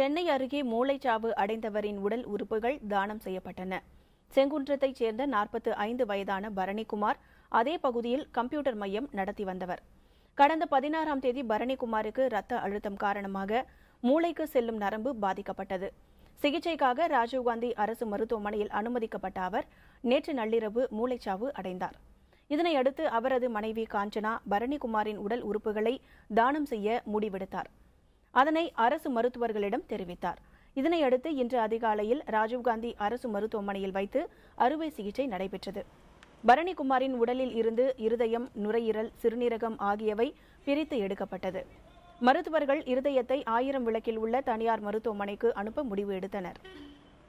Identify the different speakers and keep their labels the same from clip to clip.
Speaker 1: சென்னை அருகே மூளைச்சாவு அடைந்தவரின் உடல் உறுப்புகள் தானம் செய்யப்பட்டன. செங்குன்றத்தைச் சேர்ந்த 45 வயதான பரணிக்குமார் அதே பகுதியில் கம்ப்யூட்டர் மையம் நடத்தி வந்தவர். கடந்த 16ஆம் தேதி பரணிக்குமாருக்கு ரத்த அழுத்தம் காரணமாக மூளைக்கு செல்லும் நரம்பு பாதிக்கப்பட்டது. சிகிச்சைக்காக ராஜீவ்காந்தி அரசு மருத்துவமனையில் அனுமதிக்கப்பட்ட அவர் நேற்று நள்ளிரவு மூளைச்சாவு அடைந்தார். இதனையடுத்து அவரது மனைவி காஞ்சனா பரணிக்குமாரின் உடல் உறுப்புகளை தானம் செய்ய முடிவெடுத்தார். அதனை அரசு மருத்துவர்களிடம் தெரிவித்தார். இதனையடுத்து இன்று அதிகாலையில் ராஜீவ்காந்தி அரசு மருத்துவமனையில் வைத்து அறுவை சிகிச்சை நடைபெற்றது. பரணிக்குமாரின் உடலில் இருந்து இருதயம், நுரையீரல், சிறுநீரகம் ஆகியவை பிரித்து எடுக்கப்பட்டது. மருத்துவர்கள் இருதயத்தை 1000 விளக்கில் உள்ள தனியார் மருத்துவமனைக்கு அனுப்ப முடிவு எடுத்தனர்.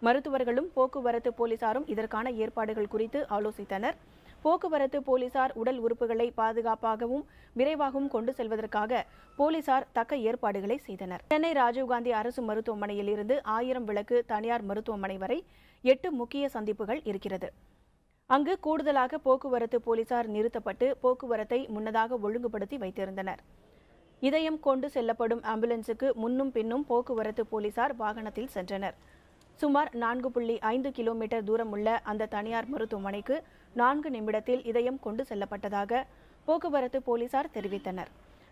Speaker 1: மருத்துவர்களும் போக்குவரத்து போலீசாரும் இதற்கான ஏற்பாடுகள் குறித்து ஆலோசித்தனர். போக்குவரத்து போலீசார் உடல் உறுப்புகளை பாதுகாப்பாகவும் விரைவாகவும் கொண்டு செல்வதற்காக போலீசார் தக்க ஏற்பாடுகளை செய்தனர். சென்னை ராஜீவ்காந்தி அரசு மருத்துவமனையில் இருந்து 1000 விளக்கு தனியார் மருத்துவமனை வரை 8 முக்கிய சந்திப்புகள் இருக்கிறது. அங்கு கூடுதலாக போக்குவரத்து போலீசார் நிறுத்தப்பட்டு போக்குவரத்தை முன்னதாக ஒழுங்குபடுத்தி வைத்திருந்தனர். இதயம் கொண்டு செல்லப்படும் ஆம்புலன்ஸுக்கு முன்னும் பின்னும் போக்குவரத்து போலீசார் வாகனத்தில் சென்றனர். சுமார் 4.5 கிலோமீட்டர் தூரம் உள்ள அந்த தனியார் மருத்துவமனைக்கு 4 நிமிடத்தில் இதயம் கொண்டு செல்லப்பட்டதாக போக்குவரத்து போலீசார் தெரிவித்தனர்.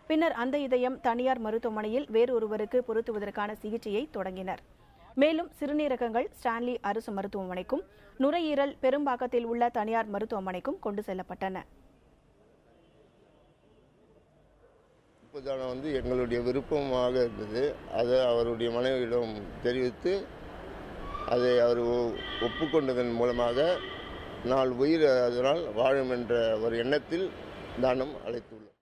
Speaker 1: பின்னர் அந்த இதயம் தனியார் மருத்துவமனையில் வேறொருவருக்கு பொருத்துவதற்கான சிகிச்சையை தொடங்கினர். மேலும் சிறுநீரகங்கள் ஸ்டான்லி அரசு மருத்துவமனைக்கும், நுரையீரல் பெரும்பாக்கத்தில் உள்ள தனியார் மருத்துவமனைக்கும் கொண்டு செல்லப்பட்டன.
Speaker 2: எங்களுடைய விருப்பமாக இருந்தது. அதை அவருடைய மனைவியிடம் தெரிவித்து அதை அவர் ஒப்புக்கொண்டதன் மூலமாக 4 உயிர் அதனால் வாழும் என்ற ஒரு எண்ணத்தில் தானம் அளித்துள்ளார்.